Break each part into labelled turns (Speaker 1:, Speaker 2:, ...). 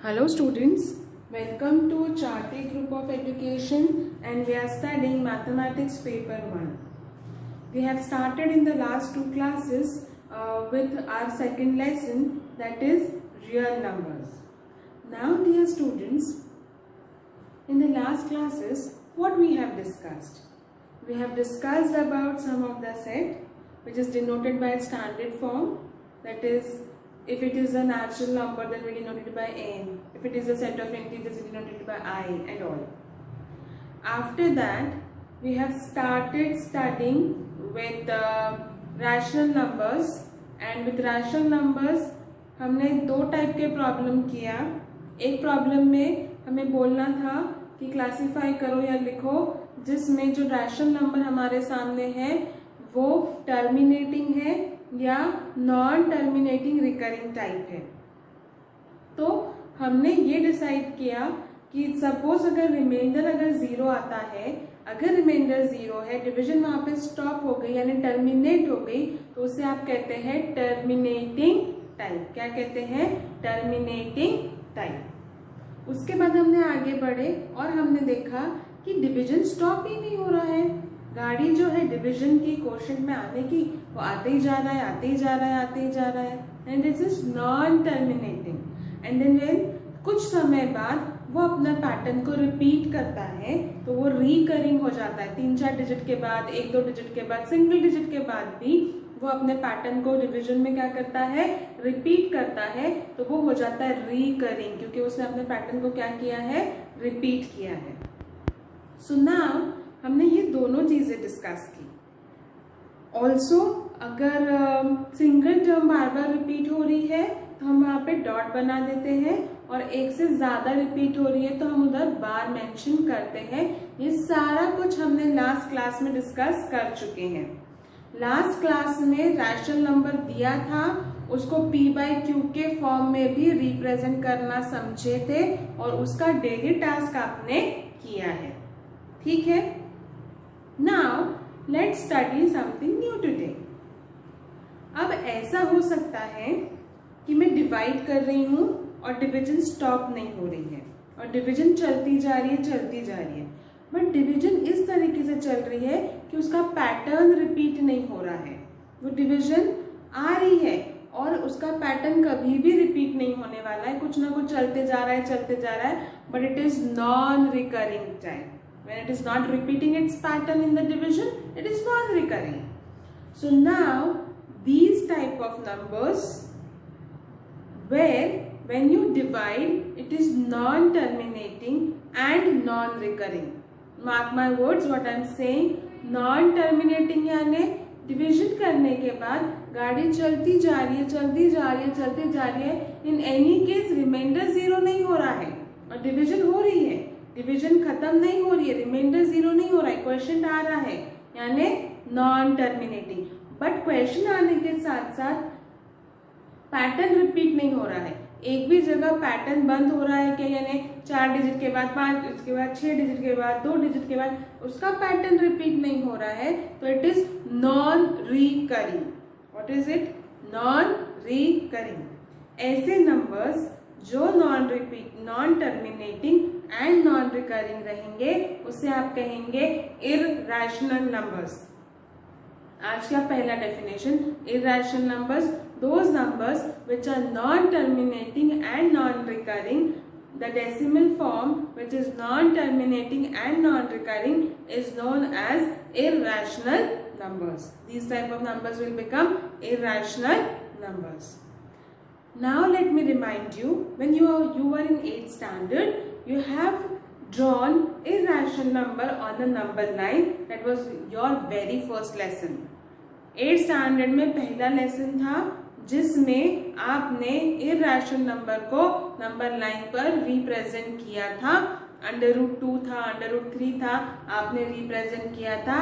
Speaker 1: Hello students, welcome to Charti Group of Education and we are studying Mathematics paper 1. We have started in the last two classes with our second lesson, that is real numbers. Now dear students, in the last classes what we have discussed? We have discussed about some of the set which is denoted by its standard form, that is if it is a natural number then we denote it by n, if it is a set of integers we denote it by I and all. After that we have started studying with rational numbers and with rational numbers हमने दो type के problem किया. एक problem में हमें बोलना था कि क्लासिफाई करो या लिखो जिसमें जो रैशनल नंबर हमारे सामने है वो टर्मिनेटिंग है या नॉन टर्मिनेटिंग रिकरिंग टाइप है. तो हमने ये डिसाइड किया कि सपोज अगर रिमाइंडर अगर जीरो आता है, अगर रिमाइंडर जीरो है, डिवीजन वहां पे स्टॉप हो गई यानी टर्मिनेट हो गई, तो उसे आप कहते हैं टर्मिनेटिंग टाइप. क्या कहते हैं? Terminating type. उसके बाद हमने आगे बढ़े और हमने देखा कि डिवीजन स्टॉप ही नहीं हो रहा है. गाड़ी जो है डिवीजन की क्वोशिएंट में आने की वो आते ही जा रहा है, आते ही जा रहा है, आते ही जा रहा है, and this is non terminating. And then when कुछ समय बाद वो अपना पैटर्न को रिपीट करता है तो वो रिकरिंग हो जाता है. 3-4 डिजिट के बाद, 1-2 डिजिट के बाद, सिंगल डिजिट के बाद भी वो अपने पैटर्न को डिवीजन में क्या करता है? रिपीट करता है. तो वो हो जाता है रिकरिंग क्योंकि उसने अपने पैटर्न को क्या किया है? रिपीट किया है. सो नाउ हमने ये दोनों चीजें डिस्कस की. ऑल्सो अगर सिंगल टर्म बार बार रिपीट हो रही है तो हम वहां पे डॉट बना देते हैं और एक से ज्यादा रिपीट हो रही है तो हम उधर बार मेंशन करते हैं. ये सारा कुछ हमने लास्ट क्लास में डिस्कस कर चुके हैं. लास्ट क्लास में रैशनल नंबर दिया था, उसको p/q के फॉर्म में भी रिप्रेजेंट करना समझे थे और उसका डेली टास्क आपने किया है. ठीक है. Now let's study something new today. अब ऐसा हो सकता है कि मैं डिवाइड कर रही हूं और डिवीजन स्टॉप नहीं हो रही है और डिवीजन चलती जा रही है, चलती जा रही है, बट डिवीजन इस तरीके से चल रही है कि उसका पैटर्न रिपीट नहीं हो रहा है. वो डिवीजन आ रही है और उसका पैटर्न कभी भी रिपीट नहीं होने वाला है. कुछ ना कुछ चलते जा रहा है, चलते जा रहा है, but it is non recurring type. When it is not repeating its pattern in the division, it is non-recurring. So now these type of numbers where when you divide it is non-terminating and non-recurring. Mark my words what I am saying. Non-terminating यानी division करने के बाद गाड़ी चलती जा रही है, चलती जा रही है, चलती जा रही है. In any case reminder zero नहीं हो रहा है और डिविजन हो रही है. डिवीजन खत्म नहीं हो रही है, रिमाइंडर जीरो नहीं हो रहा है, क्वेश्चन आ रहा है यानी नॉन टर्मिनेटिंग. बट क्वेश्चन आने के साथ साथ पैटर्न रिपीट नहीं हो रहा है. एक भी जगह पैटर्न बंद हो रहा है क्या? यानी 4 डिजिट के बाद, 5 डिजिट के बाद, 6 डिजिट के बाद, 2 डिजिट के बाद उसका पैटर्न रिपीट नहीं हो रहा है तो it is non recurring. What is it? Non recurring. ऐसे नंबर्स जो non repeat, non terminating and non recurring रहेंगे उसे आप कहेंगे इरैशनल नंबर्स. आज का पहला definition, irrational numbers, those numbers which are non terminating and non recurring. The decimal form which is non terminating and non recurring is known as irrational numbers. These type of numbers will become irrational numbers. Now let me remind you, when you were in 8th standard, you have drawn irrational number on the number line. That was your very first lesson. 8th standard में पहला lesson था जिसमें आपने irrational number को number line पर represent किया था. √2 था, √3 था, आपने रिप्रेजेंट किया था.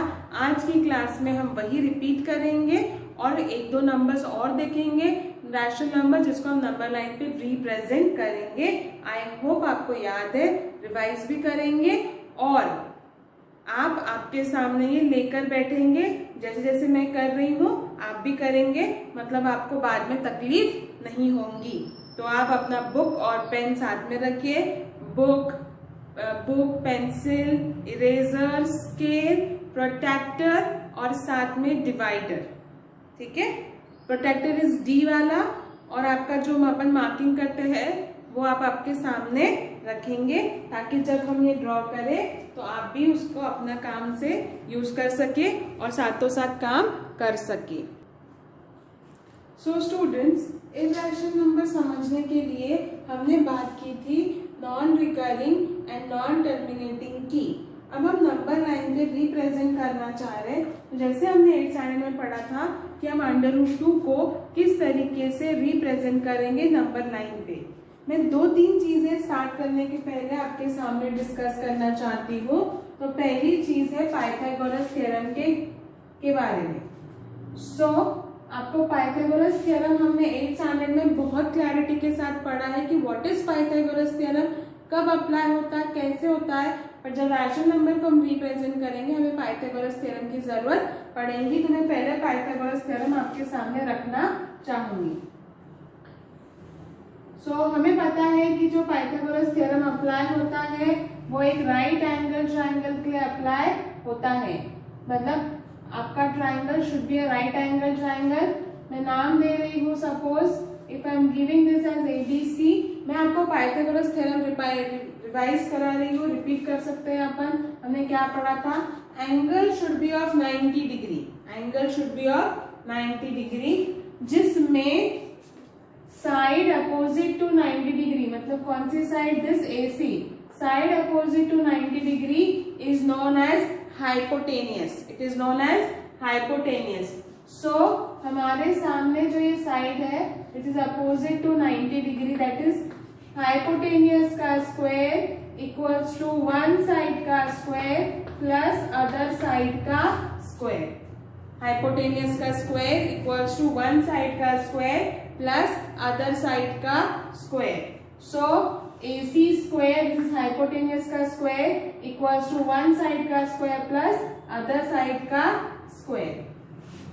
Speaker 1: आज की क्लास में हम वही रिपीट करेंगे और 1-2 नंबर्स और देखेंगे रैशनल नंबर जिसको हम नंबर लाइन पे रिप्रेजेंट करेंगे. आई होप आपको याद है, रिवाइज भी करेंगे और आप आपके सामने ये लेकर बैठेंगे. जैसे जैसे मैं कर रही हूँ आप भी करेंगे, मतलब आपको बाद में तकलीफ नहीं होंगी. तो आप अपना बुक और पेन साथ में रखिए। Book, pencil, eraser, scale, protractor और साथ में डिवाइडर। ठीक है, प्रोटेक्टर इज डी वाला, और आपका जो अपन मार्किंग करते हैं वो आप आपके सामने रखेंगे, ताकि जब हम ये ड्रॉ करें तो आप भी उसको अपना काम से यूज कर सके और साथों साथ काम कर सके। सो स्टूडेंट्स, इर्रेशनल नंबर समझने के लिए हमने बात की थी non recurring and non terminating की। अब हम नंबर लाइन पे रिप्रेजेंट करना चाह रहे हैं, तो जैसे हमने 8th स्टैंडर्ड में पढ़ा था कि हम √2 को किस तरीके से रिप्रेजेंट करेंगे नंबर लाइन पे। मैं 2-3 चीजें स्टार्ट करने के पहले आपके सामने डिस्कस करना चाहती हूँ। तो पहली चीज है पाइथागोरस थ्योरम के बारे में। आपको पाइथागोरस थ्योरम हमने 8th स्टैंडर्ड में बहुत क्लैरिटी के साथ पढ़ा है कि व्हाट इज पाइथागोरस थ्योरम, कब अप्लाई होता है, कैसे होता है। पर जब रैशनल नंबर को हम रिप्रेजेंट करेंगे हमें पाइथागोरस थ्योरम की जरूरत पड़ेगी। तो मैं पहले पाइथागोरस थ्योरम आपके सामने रखना चाहूंगी। हमें पता है कि जो पाइथागोरस थ्योरम अप्लाई होता है वो एक राइट एंगल ट्राइंगल के लिए अप्लाई होता है। मतलब आपका triangle should be a right angle triangle. मैं नाम दे रही हूँ, suppose if I am giving this edge ABC। मैं आपको पाइथागोरस थ्योरम रिवाइज करा रही हूँ, रिपीट कर सकते हैं अपन। हमने क्या पढ़ा था, angle should be of 90 degree, angle should be of 90 degree, जिसमें साइड अपोजिट टू 90 डिग्री, मतलब कौन सी side, this AC, side opposite to 90 degree is known as hypotenuse, it is known as hypotenuse. हमारे सामने जो ये साइड है it is opposite to 90 degree, that is hypotenuse का square equals to one side का स्क्वायर प्लस अदर साइड का square. Hypotenuse का square equals to one side का स्क्वायर प्लस अदर साइड का square. AC square is hypotenuse का square equals to one side का square plus other side का square.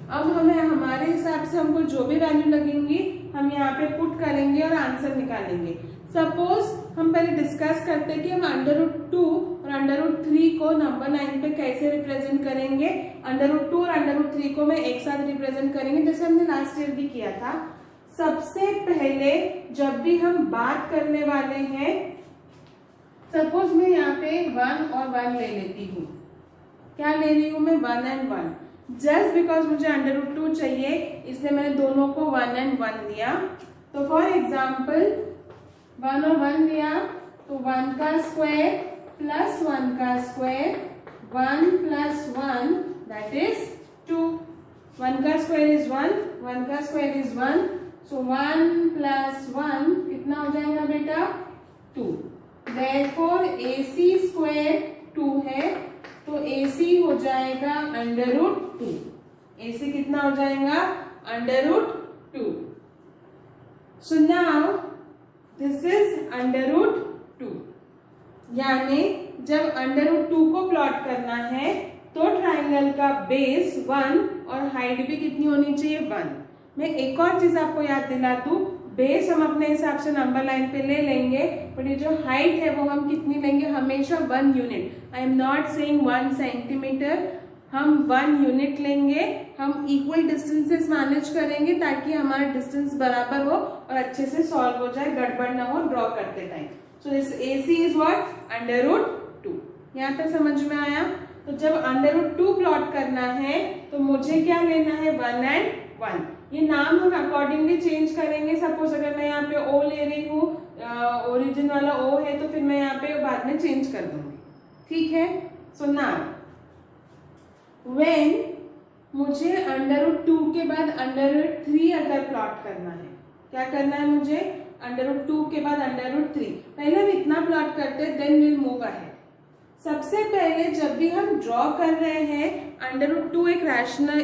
Speaker 1: अब हमें हमारे हिसाब से हमको जो भी वैल्यू लगेंगी हम यहाँ पे पुट करेंगे और आंसर निकालेंगे। सपोज हम पहले डिस्कस करते हैं कि हम √2 और √3 को नंबर लाइन पे कैसे रिप्रेजेंट करेंगे। √2 और √3 को मैं एक साथ रिप्रेजेंट करेंगे, जैसे हमने लास्ट ईयर भी किया था। सबसे पहले जब भी हम बात करने वाले हैं, सपोज मैं यहाँ पे 1 और 1 ले लेती हूँ। क्या ले रही हूँ मैं, 1 and 1। जस्ट बिकॉज मुझे √2 चाहिए इसलिए मैंने दोनों को 1 and 1 लिया। तो फॉर एग्जाम्पल 1 और 1 लिया तो 1 का स्क्वायर प्लस 1 का स्क्वायर, 1 प्लस 1 दैट इज 2। 1 का स्क्वायर इज 1, 1 का स्क्वायर इज 1, सो 1 प्लस 1 कितना हो जाएगा बेटा, 2। देयरफॉर AC स्क्वायर 2 है तो AC हो जाएगा √2। AC कितना हो जाएगा, √2। So now this is √2। यानी जब √2 को प्लॉट करना है तो ट्राइंगल का बेस 1 और हाइट भी कितनी होनी चाहिए, 1। मैं एक और चीज आपको याद दिला दूं, बेस हम अपने हिसाब से नंबर लाइन पे ले लेंगे, पर ये जो हाइट है वो हम कितनी लेंगे, हमेशा 1 unit. I am not saying 1 centimetre, हम 1 यूनिट लेंगे। हम इक्वल डिस्टेंसेस मैनेज करेंगे ताकि हमारा डिस्टेंस बराबर हो और अच्छे से सॉल्व हो जाए, गड़बड़ ना हो ड्रॉ करते time. So this AC is what, √2। यहाँ पे समझ में आया। तो जब √2 प्लॉट करना है तो मुझे क्या लेना है, 1 and 1। ये नाम हम अकॉर्डिंगली चेंज करेंगे। सपोज अगर मैं यहाँ पे O ले रही हूँ, ओरिजिन वाला O है, तो फिर मैं यहाँ पे बाद में चेंज कर दूंगी, ठीक है। सो नाउ व्हेन मुझे √2 के बाद √3 अगर प्लॉट करना है, क्या करना है मुझे, √2 के बाद √3। पहले हम इतना प्लॉट करते हैं, देन विल मूव अहेड। सबसे पहले जब भी हम ड्रॉ कर रहे हैं, √2 एक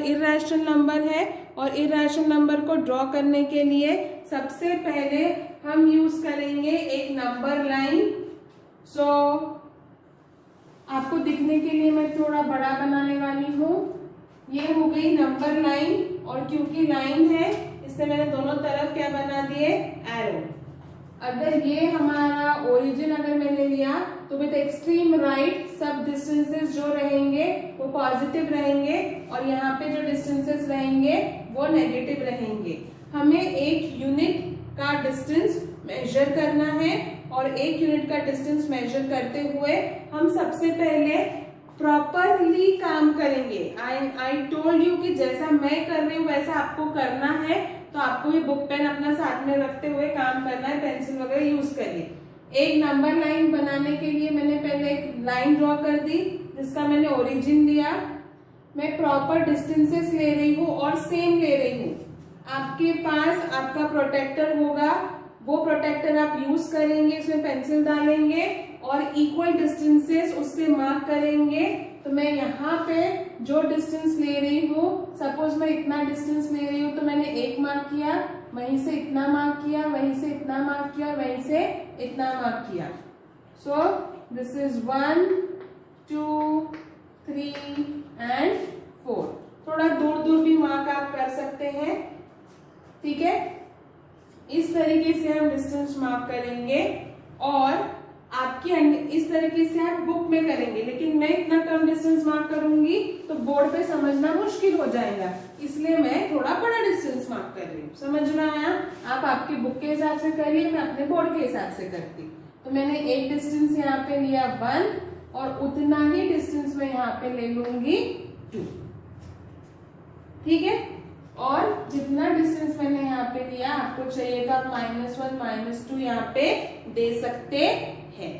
Speaker 1: इर्रेशनल नंबर है और इर्रेशनल नंबर को ड्रॉ करने के लिए सबसे पहले हम यूज करेंगे एक नंबर लाइन। सो आपको दिखने के लिए मैं थोड़ा बड़ा बनाने वाली हूँ। ये हो गई नंबर लाइन, और क्योंकि लाइन है इसलिए मैंने दोनों तरफ क्या बना दिए, एरो। अगर ये हमारा ओरिजिन अगर मैंने लिया तो विद एक्सट्रीम राइट सब डिस्टेंसेस जो रहेंगे वो पॉजिटिव रहेंगे और यहाँ पे जो डिस्टेंसेस रहेंगे वो नेगेटिव रहेंगे। हमें एक यूनिट का डिस्टेंस मेजर करना है और एक यूनिट का डिस्टेंस मेजर करते हुए हम सबसे पहले प्रॉपरली काम करेंगे। आई टोल्ड यू कि जैसा मैं कर रही हूँ वैसा आपको करना है, तो आपको ये बुक पेन अपना साथ में रखते हुए काम करना है, पेंसिल वगैरह यूज करिए। एक नंबर लाइन बनाने के लिए मैंने पहले एक लाइन ड्रॉ कर दी जिसका मैंने ओरिजिन लिया। मैं प्रॉपर डिस्टेंसेस ले रही हूँ और सेम ले रही हूँ। आपके पास आपका प्रोटेक्टर होगा, वो प्रोटेक्टर आप यूज करेंगे, इसमें पेंसिल डालेंगे और इक्वल डिस्टेंसेस उससे मार्क करेंगे। तो मैं यहाँ पे जो डिस्टेंस ले रही हूँ, सपोज मैं इतना डिस्टेंस ले रही हूँ तो मैंने एक मार्क किया, वहीं से इतना मार्क किया, वहीं से इतना मार्क किया, वहीं से इतना मार्क किया। So this is 1 2 3 and 4। थोड़ा दूर दूर भी मार्क आप कर सकते हैं, ठीक है। इस तरीके से हम डिस्टेंस मार्क करेंगे और आपकी इस तरीके से आप बुक में करेंगे, लेकिन मैं इतना कम डिस्टेंस मार्क करूंगी तो बोर्ड पे समझना मुश्किल हो जाएगा, इसलिए मैं थोड़ा बड़ा डिस्टेंस मार्क कर रही हूँ। समझ में आया? आप आपकी बुक के हिसाब से करिए, मैं अपने बोर्ड के हिसाब से करती। तो मैंने एक डिस्टेंस यहाँ पे लिया 1 और उतना ही डिस्टेंस मैं यहाँ पे ले लूंगी 2, ठीक है। और जितना डिस्टेंस मैंने यहाँ पे लिया आपको चाहिए था -1 -2 यहाँ पे दे सकते हैं।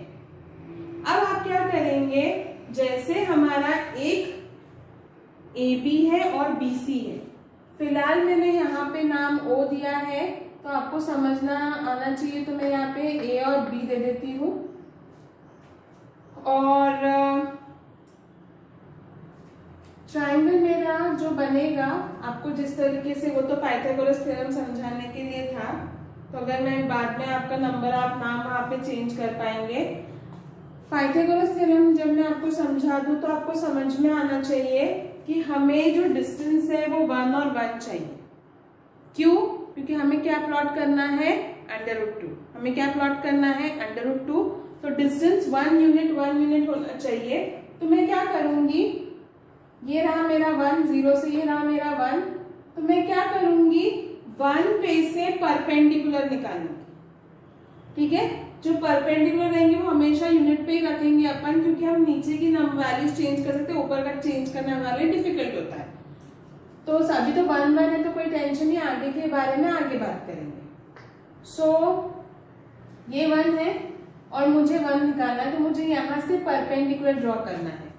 Speaker 1: अब आप क्या करेंगे, जैसे हमारा एक AB है और BC है, फिलहाल मैंने यहाँ पे नाम O दिया है तो आपको समझना आना चाहिए, तो मैं यहाँ पे A और B दे देती हूँ। और ट्राइंगल मेरा जो बनेगा आपको जिस तरीके से, वो तो पाइथागोरस थ्योरम समझाने के लिए था, तो अगर मैं बाद में आपका नंबर आप नाम वहां पे चेंज कर पाएंगे। पाइथागोरस थ्योरम जब मैं आपको समझा दूं तो आपको समझ में आना चाहिए कि हमें जो डिस्टेंस है वो 1 और 1 चाहिए। क्यों? क्योंकि हमें क्या प्लॉट करना है, √2। हमें क्या प्लॉट करना है, √2। तो डिस्टेंस 1 यूनिट होना चाहिए। तो मैं क्या करूंगी, ये रहा मेरा 1, 0 से ये रहा मेरा 1, तो मैं क्या करूंगी 1 पे से परपेंडिकुलर निकालूंगी, ठीक है। जो परपेंडिकुलर रहेंगे वो हमेशा यूनिट पे ही रखेंगे अपन, क्योंकि हम नीचे की वैल्यूज चेंज कर सकते हैं, ऊपर का चेंज करने वाले डिफिकल्ट होता है। तो अभी तो 1 1 है तो कोई टेंशन नहीं, आगे के बारे में आगे बात करेंगे। सो ये 1 है और मुझे 1 निकालना है, तो मुझे यहाँ से परपेंडिकुलर ड्रॉ करना है।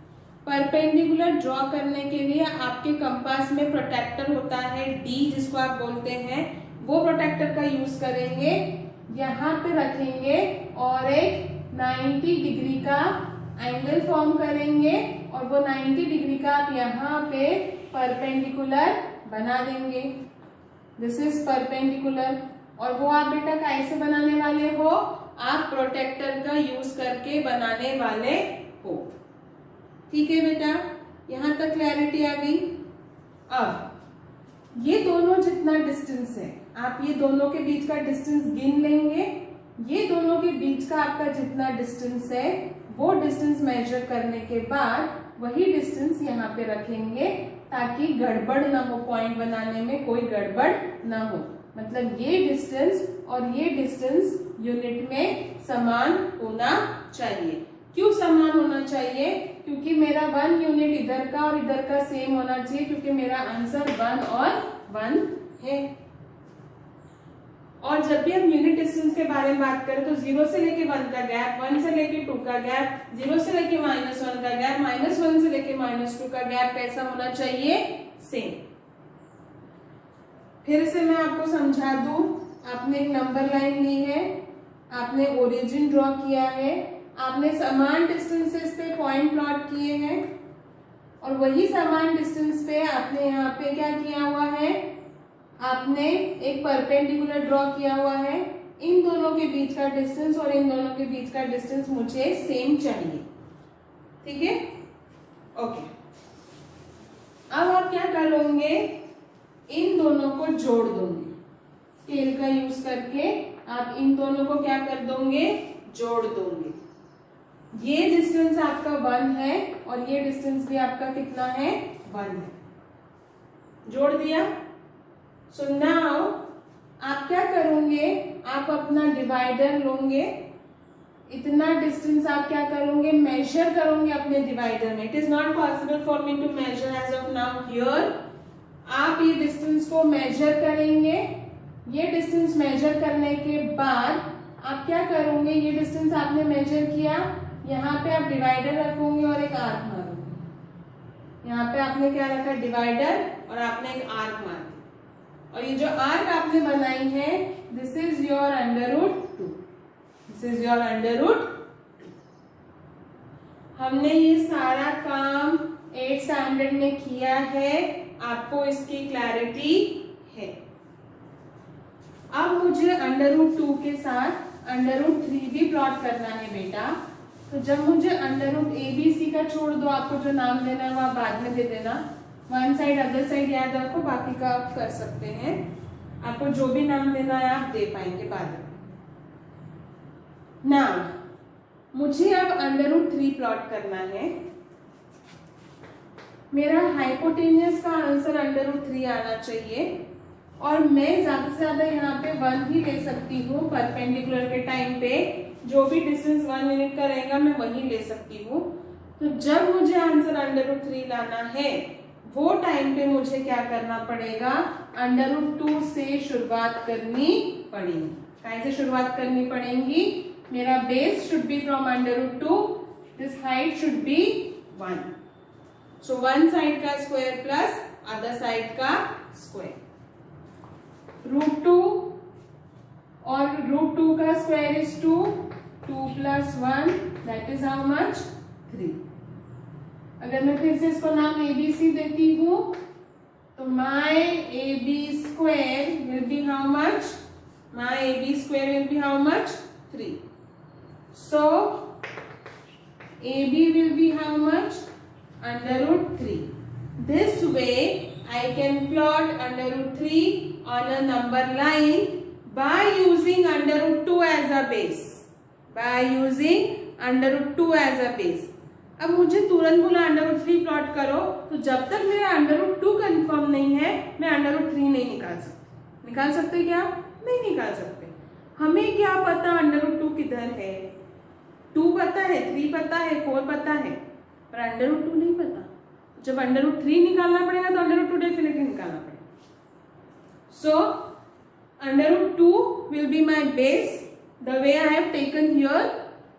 Speaker 1: परपेंडिकुलर ड्रॉ करने के लिए आपके कंपास में प्रोटेक्टर होता है D जिसको आप बोलते हैं, वो प्रोटेक्टर का यूज करेंगे, यहाँ पे रखेंगे और एक 90 डिग्री का एंगल फॉर्म करेंगे और वो 90 डिग्री का आप यहाँ पे परपेंडिकुलर बना देंगे। This is perpendicular. और वो आप बेटा कैसे बनाने वाले हो, आप प्रोटेक्टर का यूज करके बनाने वाले हो, ठीक है बेटा। यहां तक क्लैरिटी आ गई। अब ये दोनों जितना डिस्टेंस है, आप ये दोनों के बीच का डिस्टेंस गिन लेंगे। ये दोनों के बीच का आपका जितना डिस्टेंस है वो डिस्टेंस मेजर करने के बाद वही डिस्टेंस यहाँ पे रखेंगे ताकि गड़बड़ ना हो, पॉइंट बनाने में कोई गड़बड़ ना हो। मतलब ये डिस्टेंस और ये डिस्टेंस यूनिट में समान होना चाहिए। क्यों समान होना चाहिए? क्योंकि मेरा 1 यूनिट इधर का और इधर का सेम होना चाहिए, क्योंकि मेरा आंसर 1 और 1 है। और जब भी हम यूनिट डिस्टेंस के बारे में बात करें तो 0 से लेके 1 का गैप, 1 से लेके 2 का गैप, 0 से लेके -1 का गैप, -1 से लेके -2 का गैप कैसा होना चाहिए? सेम। फिर से मैं आपको समझा दूं, आपने एक नंबर लाइन ली है, आपने ओरिजिन ड्रॉ किया है, आपने समान डिस्टेंसेस पे पॉइंट प्लॉट किए हैं और वही समान डिस्टेंस पे आपने यहाँ पे क्या किया हुआ है, आपने एक परपेंडिकुलर ड्रॉ किया हुआ है। इन दोनों के बीच का डिस्टेंस और इन दोनों के बीच का डिस्टेंस मुझे सेम चाहिए, ठीक है, ओके। अब आप क्या करोगे, इन दोनों को जोड़ दोगे, स्केल का यूज करके आप इन दोनों को क्या कर दोगे, जोड़ दोगे। ये डिस्टेंस आपका 1 है और ये डिस्टेंस भी आपका कितना है, 1 है। जोड़ दिया। सो नाउ आप क्या करोगे, आप अपना डिवाइडर लोगे, इतना डिस्टेंस आप क्या करोगे, मेजर करोगे अपने डिवाइडर में। It is not possible for me to measure as of now here. आप ये डिस्टेंस को मेजर करेंगे। ये डिस्टेंस मेजर करने के बाद आप क्या करोगे, ये डिस्टेंस आपने मेजर किया, यहाँ पे आप डिवाइडर रखोगे और एक आर्क मारोगे। यहाँ पे आपने क्या रखा, डिवाइडर, और आपने एक आर्क मार दिया। और ये जो आर्क आपने बनाई है, this is your √2। This is your √2। हमने ये सारा काम 8th स्टैंडर्ड में किया है, आपको इसकी क्लैरिटी है। अब मुझे √2 के साथ √3 भी प्लॉट करना है बेटा। तो जब मुझे √ABC का छोड़ दो, आपको जो नाम देना है वो आप बाद में दे देना। वन साइड अदर साइड याद रखो, बाकी का आप कर सकते हैं। आपको जो भी नाम देना है आप दे पाएंगे बाद में। नाउ मुझे अब √3 प्लॉट करना है। मेरा हाइपोटेनियस का आंसर √3 आना चाहिए और मैं ज्यादा से ज्यादा यहाँ पे 1 ही ले सकती हूँ। परपेंडिकुलर के टाइम पे जो भी डिस्टेंस 1 यूनिट का रहेगा मैं वही ले सकती हूँ। तो जब मुझे आंसर √3 लाना है, वो टाइम पे मुझे क्या करना पड़ेगा, √2 से शुरुआत करनी पड़ेगी। कैसे शुरुआत करनी पड़ेगी, मेरा base should be from √2, this height should be 1। So one side का स्क्वायर प्लस अदर साइड का स्क्वायर। √2 और √2 का square is 2, 2 + 1 that is how much, 3। अगर मैं फिर से इसको नाम ABC देती हूं, तो माई AB square will be how much, my AB square will be how much, 3। So AB will be how much, √3. This way I can plot √3 on a number line by using √2 as a base. By using √2 as a base. अब मुझे तुरंत बोला √3 plot करो, तो जब तक मेरा √2 confirm नहीं है मैं √3 नहीं निकाल सकती। निकाल सकते क्या? नहीं निकाल सकते। हमें क्या पता √2 किधर है? 2 पता है, 3 पता है, 4 पता है, पर √2 नहीं पता। जब √3 निकालना पड़ेगा तो √2 डेफिनेटली निकालना पड़ेगा। सो √2 will be my base the way I have taken here,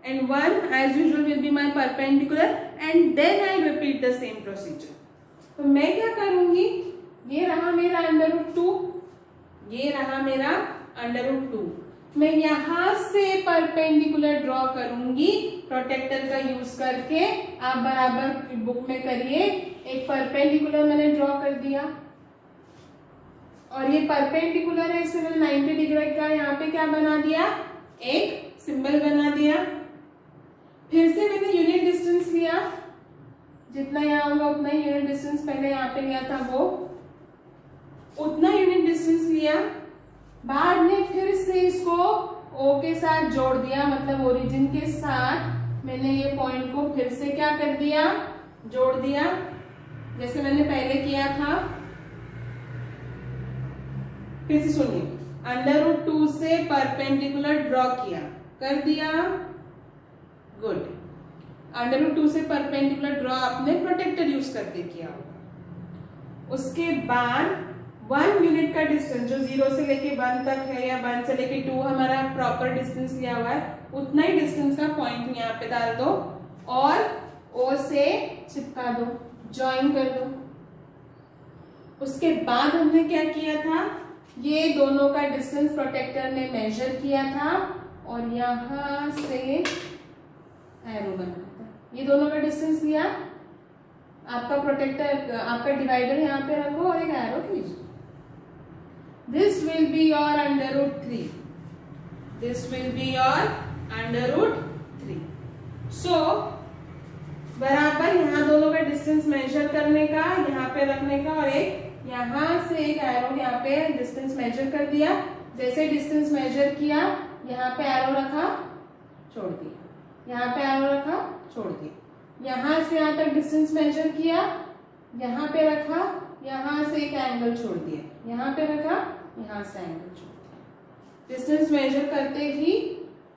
Speaker 1: and 1 as usual will be my perpendicular, and then I repeat the same procedure. तो मैं क्या करूंगी, ये रहा मेरा √2, ये रहा मेरा √2। मैं यहां से परपेंडिकुलर ड्रॉ करूंगी प्रोटेक्टर का यूज करके। आप बराबर बुक में करिए। एक परपेंडिकुलर मैंने ड्रॉ कर दिया और ये परपेंडिकुलर है, इसमें मैंने 90 डिग्री का यहाँ पे क्या बना दिया, एक सिंबल बना दिया। फिर से मैंने यूनिट डिस्टेंस लिया, जितना यहाँ होगा उतना ही यूनिट डिस्टेंस पहले यहाँ पे लिया था, वो उतना यूनिट डिस्टेंस लिया। बाद में फिर से इसको O के साथ जोड़ दिया, मतलब ओरिजिन के साथ मैंने ये पॉइंट को फिर से क्या कर दिया, जोड़ दिया, जैसे मैंने पहले किया था। फिर से सुनिए, √2 से परपेंडिकुलर ड्रॉ किया, कर दिया, गुड। √2 से परपेंडिकुलर ड्रॉ आपने प्रोटेक्टर यूज करके किया होगा। उसके बाद 1 यूनिट का डिस्टेंस जो 0 से लेके 1 तक है या 1 से लेके 2 हमारा प्रॉपर डिस्टेंस लिया हुआ है, उतना ही डिस्टेंस का पॉइंट यहाँ पे डाल दो और O से चिपका दो, ज्वाइन कर दो। उसके बाद हमने क्या किया था, ये दोनों का डिस्टेंस प्रोटेक्टर ने मेजर किया था और यहां से एरो बनाया था। ये दोनों का डिस्टेंस लिया, आपका प्रोटेक्टर, आपका डिवाइडर यहाँ पे रखो और एक एरो खींचो। This will be your √3. This will be your √3. So बराबर यहाँ दोनों का डिस्टेंस मेजर करने का, यहाँ पे रखने का, और एक यहाँ से एक एरो यहाँ पे डिस्टेंस मेजर कर दिया। जैसे डिस्टेंस मेजर किया, यहाँ पे एरो रखा, छोड़ दिया, यहाँ पे एरो रखा, छोड़ दिया, यहाँ से यहाँ तक डिस्टेंस मेजर किया, यहाँ पे रखा, यहाँ से एक एंगल छोड़ दिया, यहाँ पे रखा, यहाँ से एंगल छोड़ दिया। डिस्टेंस मेजर करते ही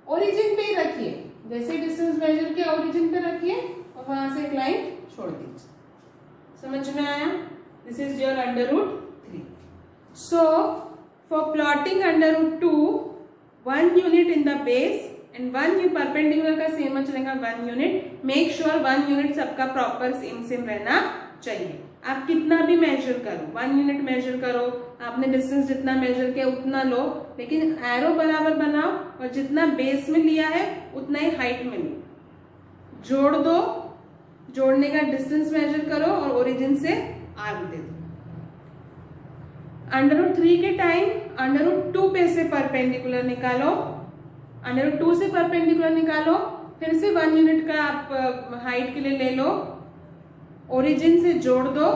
Speaker 1: ओरिजिन पे ही रखिए, जैसे डिस्टेंस मेजर किया ओरिजिन पे रखिए और वहां से एक लाइन छोड़ दीजिए। समझ में आया? This is your √3। So for plotting √2, 1 unit in the base and 1 perpendicular का सेम चलेगा 1 यूनिट। मेक श्योर 1 यूनिट सबका प्रॉपर सेम रहना चाहिए। आप कितना भी मेजर करो, 1 यूनिट मेजर करो, आपने डिस्टेंस जितना मेजर किया उतना लो, लेकिन एरो बराबर बनाओ और जितना बेस में लिया है उतना ही हाइट में लो। जोड़ दो, जोड़ने का डिस्टेंस मेजर करो और ओरिजिन से आर्क दे दो। √3 के टाइम √2 पे से परपेंडिकुलर निकालो, √2 से परपेंडिकुलर निकालो, फिर से 1 यूनिट का आप हाइट के लिए ले लो, ओरिजिन से जोड़ दो,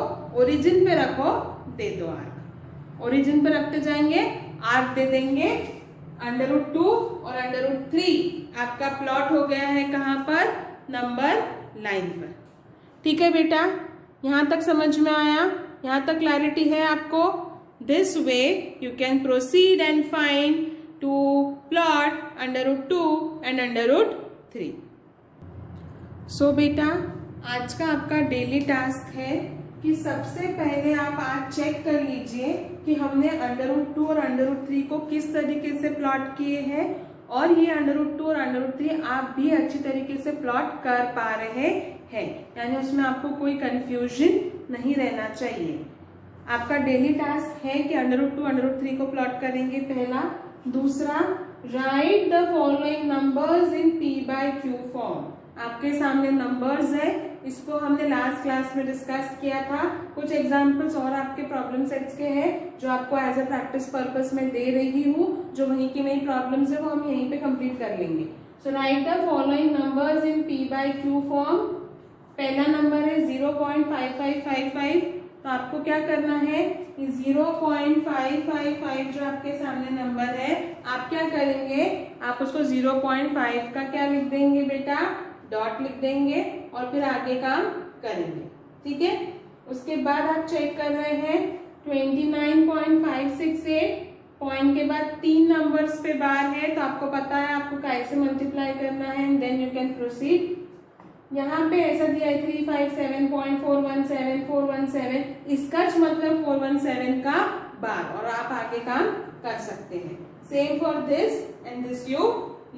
Speaker 1: ओरिजिन पे रखो, दे दो आर्क। ओरिजिन पे रखते जाएंगे, आर्क दे देंगे। √2 और √3 आपका प्लॉट हो गया है कहां पर? नंबर लाइन पर। ठीक है बेटा, यहां तक समझ में आया? यहां तक क्लैरिटी है आपको? This way you can proceed and find to plot √2 and √3। So बेटा, आज का आपका डेली टास्क है कि सबसे पहले आप आज चेक कर लीजिए कि हमने √2 और √3 को किस तरीके से प्लॉट किए हैं, और ये √2 और √3 आप भी अच्छी तरीके से प्लॉट कर पा रहे हैं, यानी उसमें आपको कोई कंफ्यूजन नहीं रहना चाहिए। आपका डेली टास्क है कि √2 √3 को प्लॉट करेंगे पहला। दूसरा, right the following numbers in p/q form. आपके सामने नंबर्स है, इसको हमने लास्ट क्लास में डिस्कस किया था। कुछ एग्जांपल्स और आपके प्रॉब्लम सेट्स के हैं जो आपको एज ए प्रैक्टिस पर्पस में दे रही हूँ। जो वहीं की नई प्रॉब्लम्स है वो हम यहीं पे कंप्लीट कर लेंगे। So write the following numbers in p/q form. पहला नंबर है 0.5555, तो आपको क्या करना है, 0.555 जो आपके सामने नंबर है, आप क्या करेंगे, आप उसको 0.5 का क्या लिख देंगे बेटा, डॉट लिख देंगे और फिर आगे काम करेंगे। ठीक है, उसके बाद आप चेक कर रहे हैं 29.568, पॉइंट के बाद 3 नंबर्स पे बार है, तो आपको पता है आपको कैसे मल्टीप्लाई करना है, and then you can proceed. यहाँ पे ऐसा दिया है 357.417, इसका मतलब 417 का बार, और आप आगे काम कर सकते हैं। Same for this and this you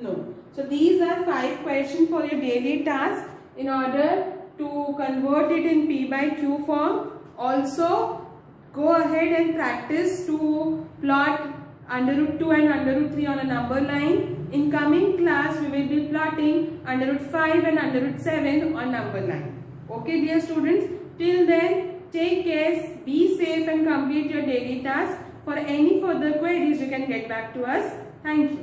Speaker 1: know. So these are 5 questions for your daily task. In order to convert it in p/q form, also go ahead and practice to plot √2 and √3 on a number line. In coming class, we will be plotting √5 and √7 on number line. Okay, dear students. Till then, take care, be safe, and complete your daily task. For any further queries, you can get back to us. Thank you.